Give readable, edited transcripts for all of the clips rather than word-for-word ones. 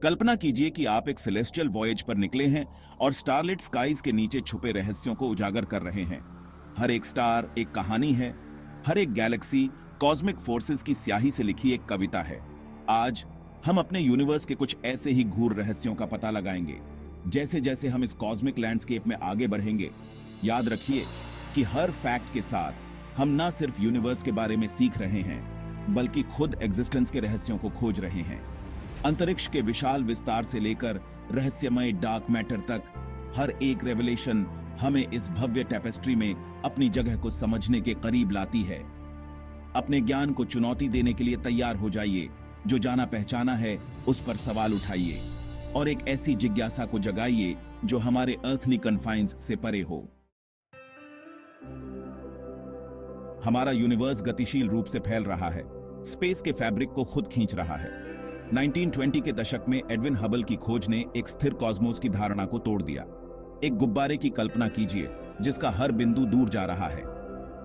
कल्पना कीजिए कि आप एक सेलेस्टियल वॉयज पर निकले हैं और स्टारलिट स्काईज के नीचे छुपे रहस्यों को उजागर कर रहे हैं। हर एक स्टार एक कहानी है, हर एक गैलेक्सी कॉस्मिक फोर्सेस की स्याही से लिखी एक कविता है। आज हम अपने यूनिवर्स के कुछ ऐसे ही गूढ़ रहस्यों का पता लगाएंगे। जैसे जैसे हम इस कॉस्मिक लैंडस्केप में आगे बढ़ेंगे, याद रखिए कि हर फैक्ट के साथ हम न सिर्फ यूनिवर्स के बारे में सीख रहे हैं, बल्कि खुद एग्जिस्टेंस के रहस्यों को खोज रहे हैं। अंतरिक्ष के विशाल विस्तार से लेकर रहस्यमय डार्क मैटर तक, हर एक रेवलेशन हमें इस भव्य टेपेस्ट्री में अपनी जगह को समझने के करीब लाती है। अपने ज्ञान को चुनौती देने के लिए तैयार हो जाइए। जो जाना पहचाना है उस पर सवाल उठाइए और एक ऐसी जिज्ञासा को जगाइए जो हमारे अर्थली कन्फाइंस से परे हो। हमारा यूनिवर्स गतिशील रूप से फैल रहा है, स्पेस के फैब्रिक को खुद खींच रहा है। 1920 के दशक में एडविन हबल की खोज ने एक स्थिर कॉस्मोस की धारणा को तोड़ दिया। एक गुब्बारे की कल्पना कीजिए जिसका हर बिंदु दूर जा रहा है।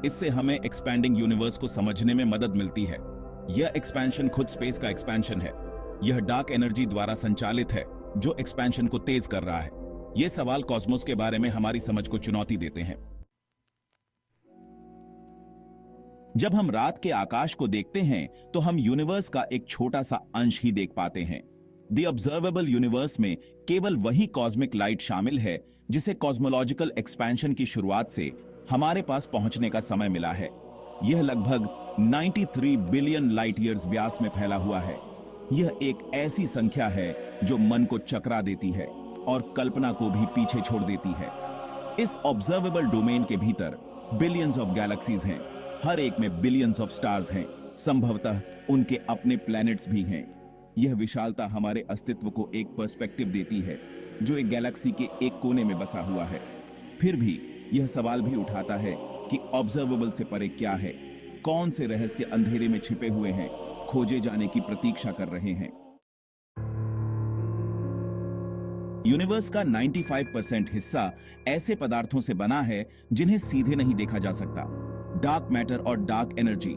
इससे हमें एक्सपैंडिंग यूनिवर्स को समझने में मदद मिलती है। यह एक्सपेंशन खुद स्पेस का एक्सपेंशन है। यह डार्क एनर्जी द्वारा संचालित है जो एक्सपेंशन को तेज कर रहा है। ये सवाल कॉस्मोस के बारे में हमारी समझ को चुनौती देते हैं। जब हम रात के आकाश को देखते हैं तो हम यूनिवर्स का एक छोटा सा अंश ही देख पाते हैं। द ऑब्जर्वेबल यूनिवर्स में केवल वही कॉस्मिक लाइट शामिल है जिसे कॉस्मोलॉजिकल एक्सपेंशन की शुरुआत से हमारे पास पहुंचने का समय मिला है। यह लगभग 93 बिलियन लाइट ईयर्स व्यास में फैला हुआ है। यह एक ऐसी संख्या है जो मन को चकरा देती है और कल्पना को भी पीछे छोड़ देती है। इस ऑब्जर्वेबल डोमेन के भीतर बिलियंस ऑफ गैलेक्सीज हैं। हर एक में बिलियंस ऑफ स्टार्स हैं। संभवतः उनके अपने प्लैनेट्स भी हैं। यह विशालता हमारे अस्तित्व को एक पर्सपेक्टिव देती है जो एक गैलेक्सी के एक कोने में बसा हुआ है। फिर भी यह सवाल भी उठाता है कि ऑब्जर्वेबल से परे क्या है। कौन से रहस्य अंधेरे में छिपे हुए हैं, खोजे जाने की प्रतीक्षा कर रहे हैं। यूनिवर्स का 95% हिस्सा ऐसे पदार्थों से बना है जिन्हें सीधे नहीं देखा जा सकता। डार्क मैटर और डार्क एनर्जी।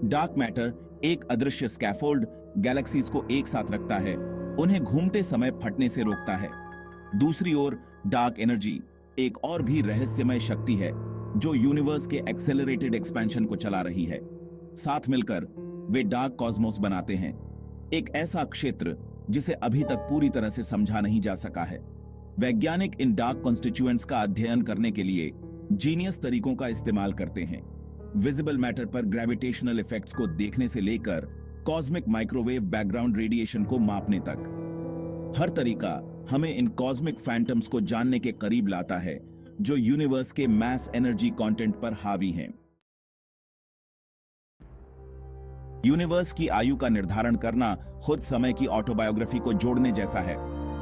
डार्क मैटर एक अदृश्य स्कैफोल्ड गैलेक्सीज को एक साथ रखता है, उन्हें घूमते समय फटने से रोकता है। दूसरी ओर डार्क एनर्जी एक और भी रहस्यमय शक्ति है जो यूनिवर्स के एक्सेलरेटेड एक्सपेंशन को चला रही है। साथ मिलकर वे डार्क कॉस्मोस बनाते हैं, एक ऐसा क्षेत्र जिसे अभी तक पूरी तरह से समझा नहीं जा सका है। वैज्ञानिक इन डार्क कॉन्स्टिट्यूएंट्स का अध्ययन करने के लिए जीनियस तरीकों का इस्तेमाल करते हैं। विजिबल मैटर पर ग्रेविटेशनल इफेक्ट्स को देखने से लेकर कॉस्मिक माइक्रोवेव बैकग्राउंड रेडिएशन को मापने तक, हर तरीका हमें इन कॉस्मिक फैंटम्स को जानने के करीब लाता है जो यूनिवर्स के मैस एनर्जी कंटेंट पर हावी हैं। यूनिवर्स की आयु का निर्धारण करना खुद समय की ऑटोबायोग्राफी को जोड़ने जैसा है।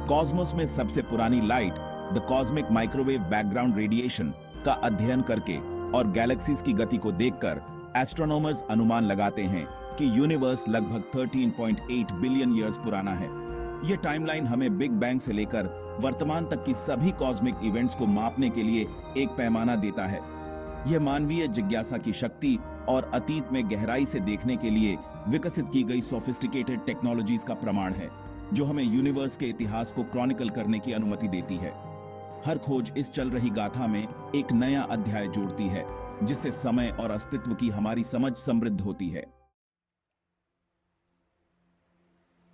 कॉस्मोस में सबसे पुरानी light, the cosmic microwave background radiation का अध्ययन करके और गैलेक्सीज की गति को देखकर एस्ट्रोनॉमर्स अनुमान लगाते हैं कि यूनिवर्स लगभग 13.8 बिलियन ईयर्स पुराना है। यह टाइमलाइन हमें बिग बैंग से लेकर वर्तमान तक की सभी कॉस्मिक इवेंट्स को मापने के लिए एक पैमाना देता है। यह मानवीय जिज्ञासा की शक्ति और अतीत में गहराई से देखने के लिए विकसित की गई सोफिस्टिकेटेड टेक्नोलॉजीज का प्रमाण है जो हमें यूनिवर्स के इतिहास को क्रॉनिकल करने की अनुमति देती है। हर खोज इस चल रही गाथा में एक नया अध्याय जोड़ती है जिससे समय और अस्तित्व की हमारी समझ समृद्ध होती है।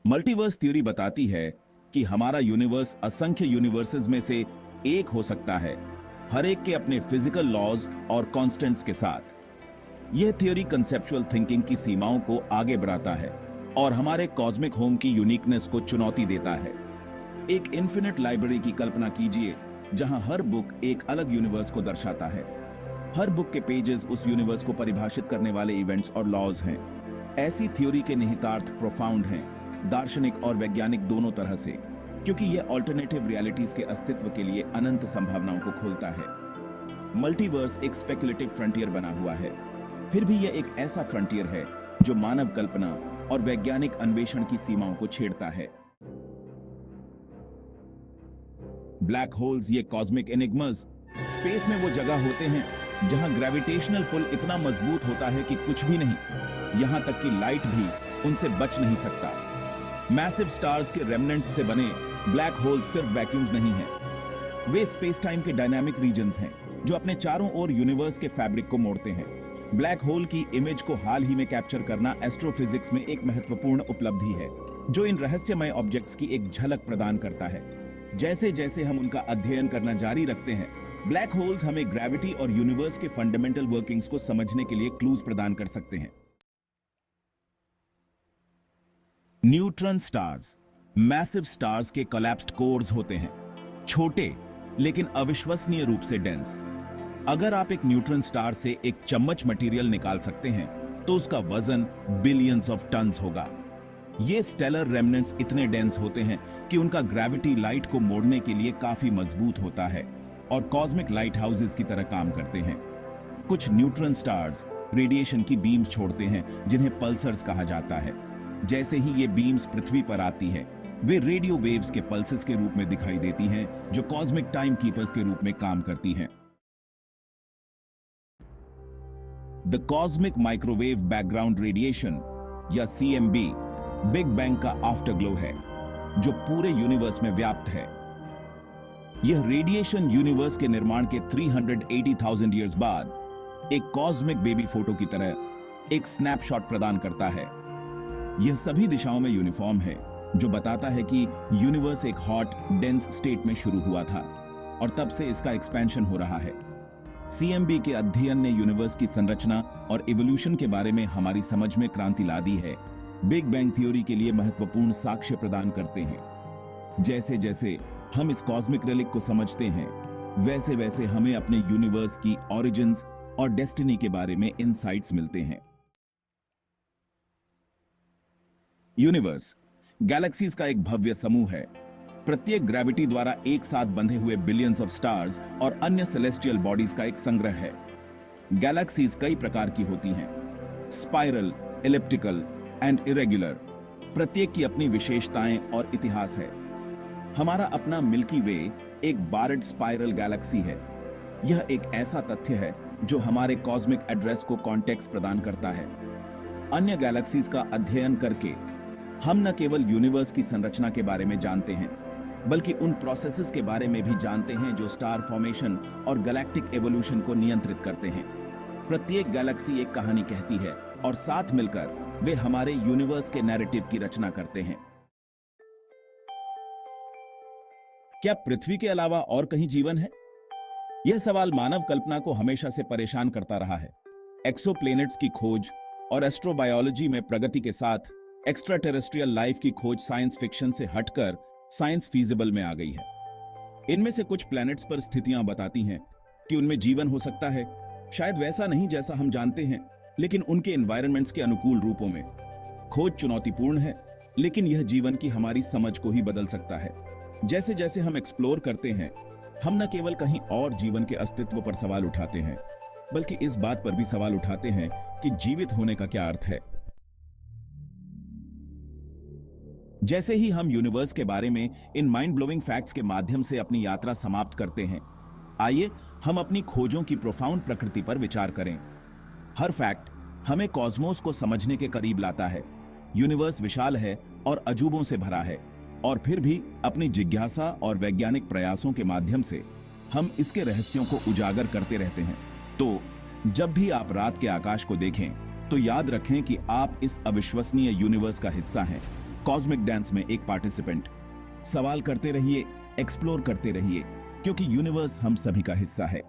मल्टीवर्स थ्योरी बताती है कि हमारा यूनिवर्स असंख्य यूनिवर्सेस में से एक हो सकता है, हर एक के अपने फिजिकल लॉज और कांस्टेंट्स के साथ। यह थ्योरी कंसेप्चुअल थिंकिंग की सीमाओं को आगे बढ़ाता है और हमारे कॉस्मिक होम की यूनिकनेस को चुनौती देता है। एक इन्फिनिट लाइब्रेरी की कल्पना कीजिए जहां हर बुक एक अलग यूनिवर्स को दर्शाता है। हर बुक के पेजेस उस यूनिवर्स को परिभाषित करने वाले इवेंट्स और लॉज हैं। ऐसी थ्योरी के निहितार्थ प्रोफाउंड हैं, दार्शनिक और वैज्ञानिक दोनों तरह से, क्योंकि यह अल्टरनेटिव रियलिटीज के अस्तित्व के लिए अनंत संभावनाओं को खोलता है। मल्टीवर्स एक स्पेकुलेटिव फ्रंटियर बना हुआ है, फिर भी यह एक ऐसा फ्रंटियर है जो मानव कल्पना और वैज्ञानिक अन्वेषण की सीमाओं को छेड़ता है। ब्लैक होल्स, ये कॉस्मिक एनिग्मास, स्पेस में वो जगह होते हैं जहां ग्रेविटेशनल पुल इतना मजबूत होता है कि कुछ भी नहीं, यहां तक कि लाइट भी उनसे बच नहीं सकता। मैसिव स्टार्स के रेमनेंट्स से बने ब्लैक होल सिर्फ वैक्यूम्स नहीं हैं, वे स्पेस टाइम के डायनामिक रीजन्स हैं जो अपने चारों ओर यूनिवर्स के फैब्रिक को मोड़ते हैं। ब्लैक होल की इमेज को हाल ही में कैप्चर करना एस्ट्रोफिजिक्स में एक महत्वपूर्ण उपलब्धि है जो इन रहस्यमय ऑब्जेक्ट्स की एक झलक प्रदान करता है। जैसे जैसे हम उनका अध्ययन करना जारी रखते हैं, ब्लैक होल्स हमें ग्रेविटी और यूनिवर्स के फंडामेंटल वर्किंग्स को समझने के लिए क्लूज प्रदान कर सकते हैं। न्यूट्रॉन स्टार्स मैसिव स्टार्स के कोलैप्स्ड कोर्स होते हैं, छोटे लेकिन अविश्वसनीय रूप से डेंस। अगर आप एक न्यूट्रॉन स्टार से एक चम्मच मटेरियल निकाल सकते हैं तो उसका वजन बिलियंस ऑफ टन्स होगा। ये स्टेलर रेमनेंट्स इतने डेंस होते हैं कि उनका ग्रेविटी लाइट को मोड़ने के लिए काफी मजबूत होता है और कॉस्मिक लाइट हाउसेस की तरह काम करते हैं। कुछ न्यूट्रॉन स्टार्स रेडिएशन की बीम्स छोड़ते हैं जिन्हें पल्सर्स कहा जाता है। जैसे ही ये बीम्स पृथ्वी पर आती है, वे रेडियो वेव्स के पल्सेस के रूप में दिखाई देती हैं जो कॉस्मिक टाइम कीपर्स के रूप में काम करती हैं। The cosmic microwave background radiation या CMB बिग बैंग का आफ्टरग्लो है जो पूरे यूनिवर्स में व्याप्त है। यह रेडिएशन यूनिवर्स के निर्माण के 380,000 ईयर्स बाद एक कॉस्मिक बेबी फोटो की तरह एक स्नैपशॉट प्रदान करता है। यह सभी दिशाओं में यूनिफॉर्म है जो बताता है कि यूनिवर्स एक हॉट डेंस स्टेट में शुरू हुआ था और तब से इसका एक्सपेंशन हो रहा है। CMB के अध्ययन ने यूनिवर्स की संरचना और इवोल्यूशन के बारे में हमारी समझ में क्रांति ला दी है। बिग बैंग थ्योरी के लिए महत्वपूर्ण साक्ष्य प्रदान करते हैं। जैसे जैसे हम इस कॉस्मिक रेलिक को समझते हैं, वैसे वैसे हमें अपने यूनिवर्स की ऑरिजिन्स और डेस्टिनी के बारे में इनसाइट्स मिलते हैं। यूनिवर्स गैलेक्सीज का एक भव्य समूह है। प्रत्येक ग्रेविटी द्वारा एक साथ बंधे हुए बिलियंस ऑफ स्टार्स और अन्य सेलेस्टियल बॉडीज का एक संग्रह है। गैलेक्सीज कई प्रकार की होती हैं, स्पाइरल, एलिप्टिकल एंड इरेगुलर। प्रत्येक की अपनी विशेषताएं और इतिहास है। हमारा अपना मिल्की वे एक बारड स्पाइरल गैलेक्सी है। यह एक ऐसा तथ्य है जो हमारे कॉस्मिक एड्रेस को कॉन्टेक्स्ट प्रदान करता है। अन्य गैलेक्सीज का अध्ययन करके हम न केवल यूनिवर्स की संरचना के बारे में जानते हैं, बल्कि उन प्रोसेसेस के बारे में भी जानते हैं जो स्टार फॉर्मेशन और गैलेक्टिक एवोल्यूशन को नियंत्रित करते हैं। प्रत्येक गैलेक्सी एक कहानी कहती है और साथ मिलकर वे हमारे यूनिवर्स के नैरेटिव की रचना करते हैं। क्या पृथ्वी के अलावा और कहीं जीवन है? यह सवाल मानव कल्पना को हमेशा से परेशान करता रहा है। एक्सोप्लैनेट्स की खोज और एस्ट्रोबायोलॉजी में प्रगति के साथ एक्स्ट्रा टेरेस्ट्रियल लाइफ की खोज साइंस फिक्शन से हटकर साइंस फीजिबल में आ गई है। इनमें से कुछ प्लैनेट्स पर स्थितियां बताती हैं कि उनमें जीवन हो सकता है, शायद वैसा नहीं जैसा हम जानते हैं, लेकिन उनके एनवायरनमेंट्स के अनुकूल रूपों में। खोज चुनौतीपूर्ण है, लेकिन यह जीवन की हमारी समझ को ही बदल सकता है। जैसे जैसे हम एक्सप्लोर करते हैं, हम न केवल कहीं और जीवन के अस्तित्व पर सवाल उठाते हैं, बल्कि इस बात पर भी सवाल उठाते हैं कि जीवित होने का क्या अर्थ है। जैसे ही हम यूनिवर्स के बारे में इन माइंड ब्लोइंग फैक्ट्स के माध्यम से अपनी यात्रा समाप्त करते हैं, आइए हम अपनी खोजों की प्रोफाउंड प्रकृति पर विचार करें। हर फैक्ट हमें कॉस्मोस को समझने के करीब लाता है। यूनिवर्स विशाल है और अजूबों से भरा है, और फिर भी अपनी जिज्ञासा और वैज्ञानिक प्रयासों के माध्यम से हम इसके रहस्यों को उजागर करते रहते हैं। तो जब भी आप रात के आकाश को देखें, तो याद रखें कि आप इस अविश्वसनीय यूनिवर्स का हिस्सा हैं, कॉस्मिक डांस में एक पार्टिसिपेंट। सवाल करते रहिए, एक्सप्लोर करते रहिए, क्योंकि यूनिवर्स हम सभी का हिस्सा है।